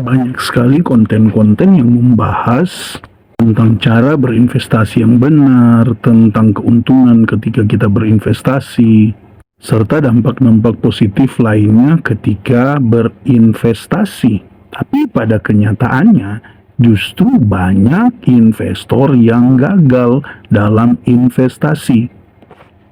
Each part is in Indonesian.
Banyak sekali konten-konten yang membahas tentang cara berinvestasi yang benar, tentang keuntungan ketika kita berinvestasi, serta dampak-dampak positif lainnya ketika berinvestasi. Tapi pada kenyataannya, justru banyak investor yang gagal dalam investasi.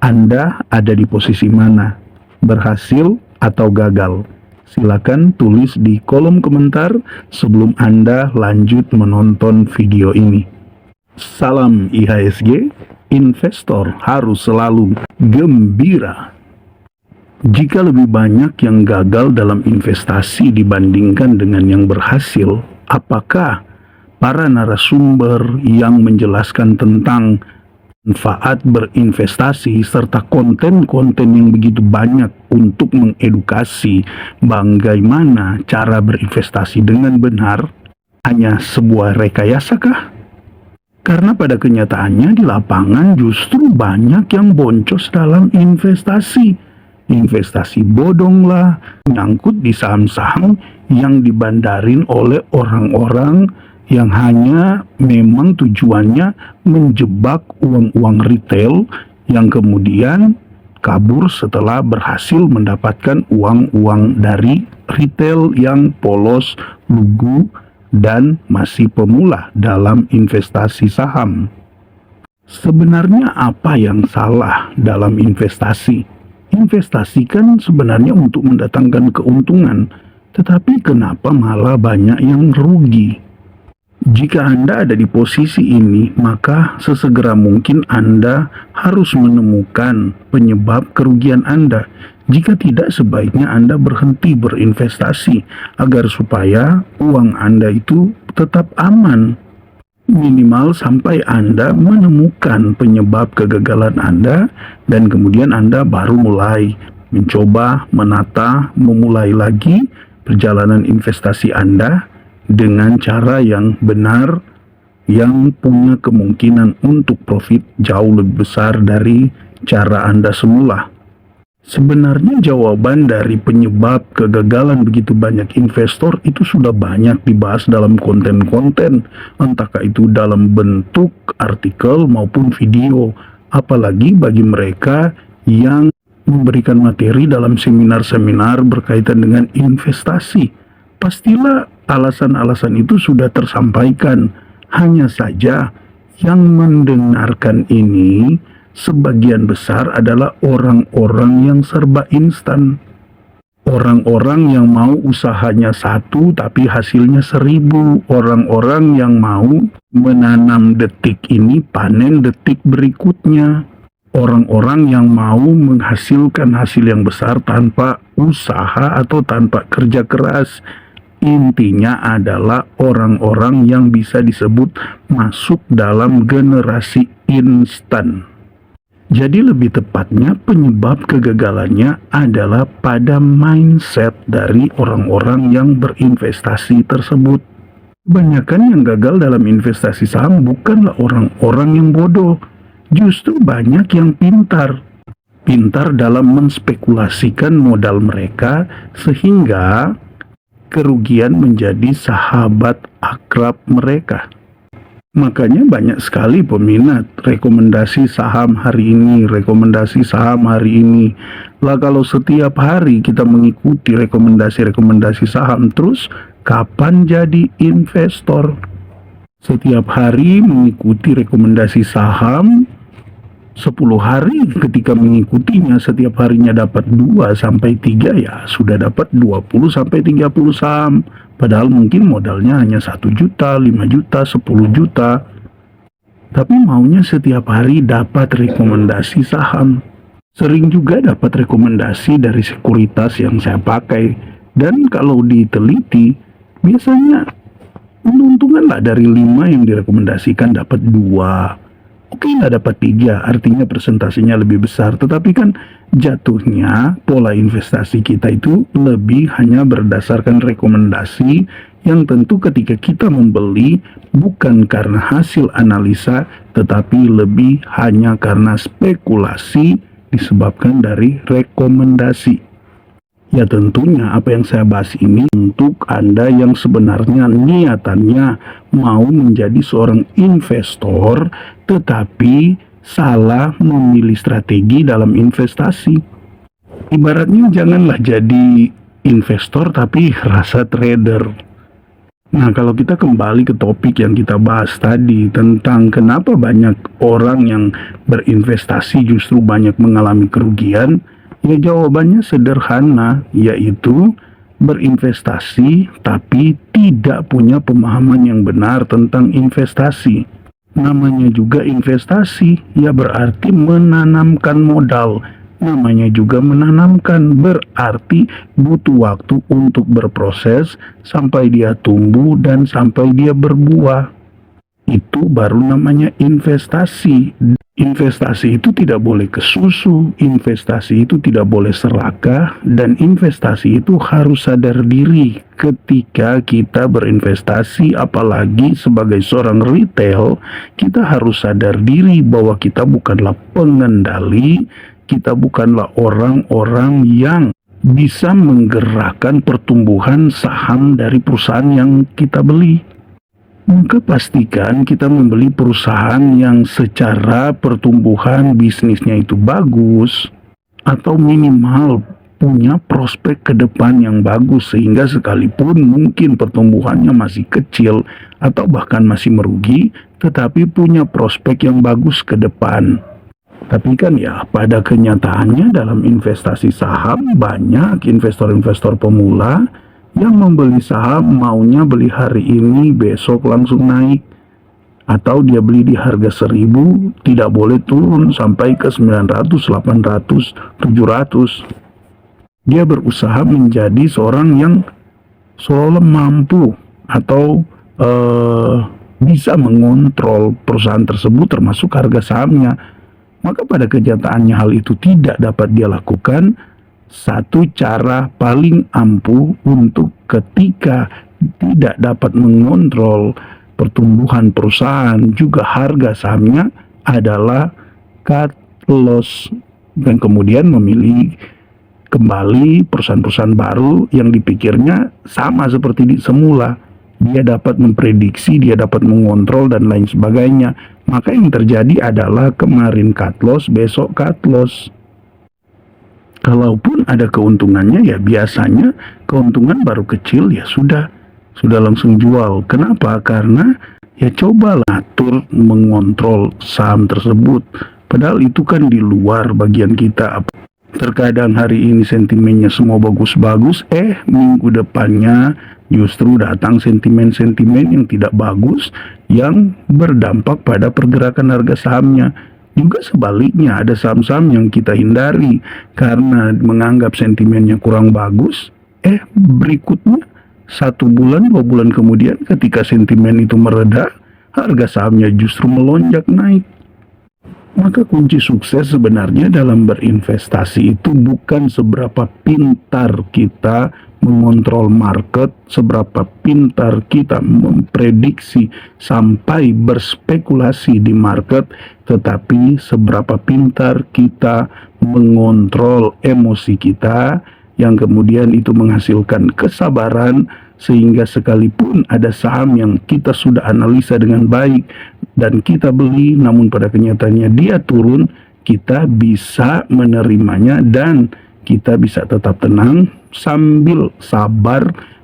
Anda ada di posisi mana? Berhasil atau gagal? Silakan tulis di kolom komentar sebelum Anda lanjut menonton video ini. Salam IHSG, investor harus selalu gembira. Jika lebih banyak yang gagal dalam investasi dibandingkan dengan yang berhasil, apakah para narasumber yang menjelaskan tentang manfaat berinvestasi serta konten-konten yang begitu banyak untuk mengedukasi bagaimana cara berinvestasi dengan benar hanya sebuah rekayasakah? Karena pada kenyataannya di lapangan justru banyak yang boncos dalam investasi. Investasi bodong lah, nyangkut di saham-saham yang dibandarin oleh orang-orang yang hanya memang tujuannya menjebak uang-uang retail yang kemudian kabur setelah berhasil mendapatkan uang-uang dari retail yang polos, lugu, dan masih pemula dalam investasi saham. Sebenarnya apa yang salah dalam investasi? Investasi kan sebenarnya untuk mendatangkan keuntungan, tetapi kenapa malah banyak yang rugi? Jika Anda ada di posisi ini, maka sesegera mungkin Anda harus menemukan penyebab kerugian Anda. Jika tidak, sebaiknya Anda berhenti berinvestasi agar supaya uang Anda itu tetap aman. Minimal sampai Anda menemukan penyebab kegagalan Anda dan kemudian Anda baru mulai mencoba, menata, memulai lagi perjalanan investasi Anda dengan cara yang benar, yang punya kemungkinan untuk profit jauh lebih besar dari cara Anda semula. Sebenarnya jawaban dari penyebab kegagalan begitu banyak investor itu sudah banyak dibahas dalam konten-konten, entahkah itu dalam bentuk artikel maupun video, apalagi bagi mereka yang memberikan materi dalam seminar-seminar berkaitan dengan investasi. Pastilah alasan-alasan itu sudah tersampaikan. Hanya saja yang mendengarkan ini sebagian besar adalah orang-orang yang serba instan. Orang-orang yang mau usahanya 1 tapi hasilnya 1000. Orang-orang yang mau menanam detik ini panen detik berikutnya. Orang-orang yang mau menghasilkan hasil yang besar tanpa usaha atau tanpa kerja keras. Intinya adalah orang-orang yang bisa disebut masuk dalam generasi instan. Jadi lebih tepatnya penyebab kegagalannya adalah pada mindset dari orang-orang yang berinvestasi tersebut. Kebanyakan yang gagal dalam investasi saham bukanlah orang-orang yang bodoh, justru banyak yang pintar. Pintar dalam menspekulasikan modal mereka sehingga kerugian menjadi sahabat akrab mereka. Makanya banyak sekali peminat rekomendasi saham hari ini, rekomendasi saham hari ini. Lah kalau setiap hari kita mengikuti rekomendasi-rekomendasi saham terus, kapan jadi investor? Setiap hari mengikuti rekomendasi saham, 10 hari ketika mengikutinya setiap harinya dapat 2 sampai 3, ya sudah dapat 20 sampai 30 saham. Padahal mungkin modalnya hanya 1 juta, 5 juta, 10 juta. Tapi maunya setiap hari dapat rekomendasi saham. Sering juga dapat rekomendasi dari sekuritas yang saya pakai. Dan kalau diteliti, biasanya untung-untungan lah dari 5 yang direkomendasikan dapat 2. Oke, nggak dapat 3, artinya presentasinya lebih besar. Tetapi kan jatuhnya pola investasi kita itu lebih hanya berdasarkan rekomendasi yang tentu ketika kita membeli bukan karena hasil analisa, tetapi lebih hanya karena spekulasi disebabkan dari rekomendasi. Ya tentunya apa yang saya bahas ini untuk Anda yang sebenarnya niatannya mau menjadi seorang investor tetapi salah memilih strategi dalam investasi. Ibaratnya janganlah jadi investor tapi rasa trader. Nah, kalau kita kembali ke topik yang kita bahas tadi tentang kenapa banyak orang yang berinvestasi justru banyak mengalami kerugian, ya jawabannya sederhana, yaitu berinvestasi tapi tidak punya pemahaman yang benar tentang investasi. Namanya juga investasi, ya berarti menanamkan modal. Namanya juga menanamkan, berarti butuh waktu untuk berproses sampai dia tumbuh dan sampai dia berbuah. Itu baru namanya investasi. Investasi itu tidak boleh kesusu, investasi itu tidak boleh serakah, dan investasi itu harus sadar diri ketika kita berinvestasi. Apalagi sebagai seorang retail, kita harus sadar diri bahwa kita bukanlah pengendali, kita bukanlah orang-orang yang bisa menggerakkan pertumbuhan saham dari perusahaan yang kita beli. Maka pastikan kita membeli perusahaan yang secara pertumbuhan bisnisnya itu bagus atau minimal punya prospek ke depan yang bagus, sehingga sekalipun mungkin pertumbuhannya masih kecil atau bahkan masih merugi, tetapi punya prospek yang bagus ke depan. Tapi kan ya pada kenyataannya dalam investasi saham banyak investor-investor pemula yang membeli saham maunya beli hari ini besok langsung naik, atau dia beli di harga 1000 tidak boleh turun sampai ke 900, 800, 700. Dia berusaha menjadi seorang yang seolah mampu atau bisa mengontrol perusahaan tersebut termasuk harga sahamnya. Maka pada kenyataannya hal itu tidak dapat dia lakukan. Satu cara paling ampuh untuk ketika tidak dapat mengontrol pertumbuhan perusahaan juga harga sahamnya adalah cut loss, dan kemudian memilih kembali perusahaan-perusahaan baru yang dipikirnya sama seperti di semula. Dia dapat memprediksi, dia dapat mengontrol dan lain sebagainya. Maka yang terjadi adalah kemarin cut loss, besok cut loss. Kalaupun ada keuntungannya, ya biasanya keuntungan baru kecil, ya sudah langsung jual. Kenapa? Karena ya cobalah atur mengontrol saham tersebut. Padahal itu kan di luar bagian kita. Terkadang hari ini sentimennya semua bagus-bagus, minggu depannya justru datang sentimen-sentimen yang tidak bagus yang berdampak pada pergerakan harga sahamnya. Juga sebaliknya, ada saham-saham yang kita hindari karena menganggap sentimennya kurang bagus. Berikutnya 1 bulan 2 bulan kemudian ketika sentimen itu mereda, harga sahamnya justru melonjak naik. Maka kunci sukses sebenarnya dalam berinvestasi itu bukan seberapa pintar kita mengontrol market, seberapa pintar kita memprediksi sampai berspekulasi di market, tetapi seberapa pintar kita mengontrol emosi kita yang kemudian itu menghasilkan kesabaran, sehingga sekalipun ada saham yang kita sudah analisa dengan baik dan kita beli, namun pada kenyataannya dia turun, kita bisa menerimanya dan kita bisa tetap tenang sambil sabar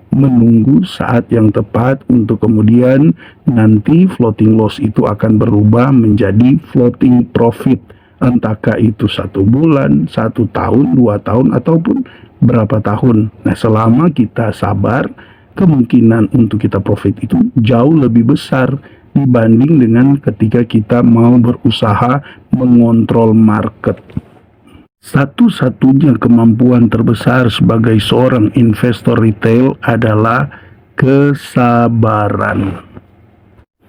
menunggu saat yang tepat untuk kemudian nanti floating loss itu akan berubah menjadi floating profit, entahkah itu 1 bulan, 1 tahun, 2 tahun, ataupun berapa tahun. Nah, selama kita sabar, kemungkinan untuk kita profit itu jauh lebih besar dibanding dengan ketika kita mau berusaha mengontrol market. Satu-satunya kemampuan terbesar sebagai seorang investor retail adalah kesabaran.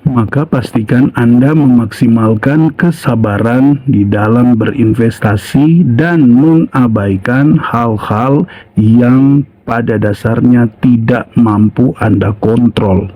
Maka pastikan Anda memaksimalkan kesabaran di dalam berinvestasi dan mengabaikan hal-hal yang pada dasarnya tidak mampu Anda kontrol.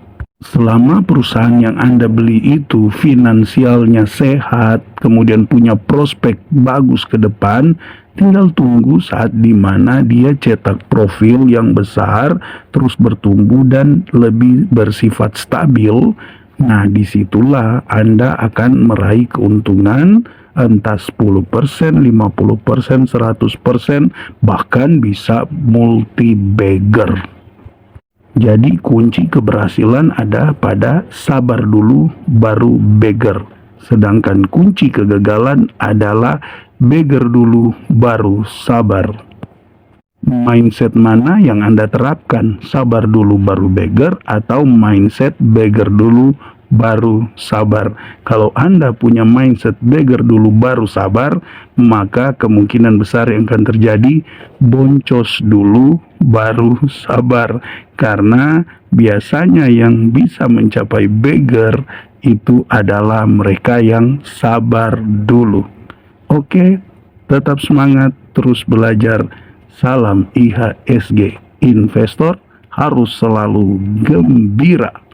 Selama perusahaan yang Anda beli itu finansialnya sehat, kemudian punya prospek bagus ke depan, Tinggal tunggu saat dimana dia cetak profil yang besar, terus bertumbuh dan lebih bersifat stabil. Nah, disitulah Anda akan meraih keuntungan entah 10%, 50%, 100%, bahkan bisa multi-bagger. Jadi kunci keberhasilan ada pada sabar dulu baru beggar. Sedangkan kunci kegagalan adalah beggar dulu baru sabar. Mindset mana yang Anda terapkan? Sabar dulu baru beggar atau mindset beggar dulu baru sabar? Kalau Anda punya mindset beggar dulu baru sabar, maka kemungkinan besar yang akan terjadi boncos dulu baru sabar. Karena biasanya yang bisa mencapai beggar itu adalah mereka yang sabar dulu. Oke, tetap semangat, terus belajar. Salam IHSG. Investor harus selalu gembira.